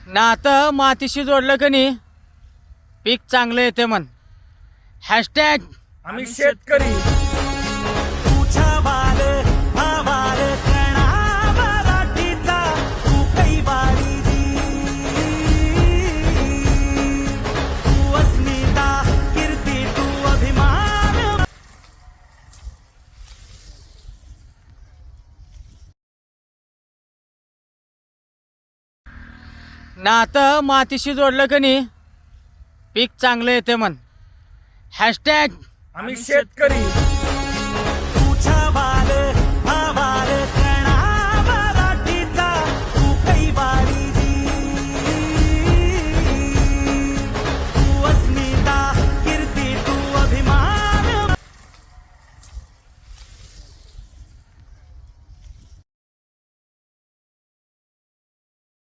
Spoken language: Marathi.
नातं मातीशी जोडलं का नाही पीक चांगलं येते म्हण. हॅशटॅग आम्ही शेतकरी. तुझ्या वार भावार कणा मराठीचा तू कैवारी तू अस्मिता कीर्ती तू अभिमान. नातं मातीशी जोडलं का नाही पीक चांगलं येते म्हण. हॅशटॅग आम्ही शेतकरी.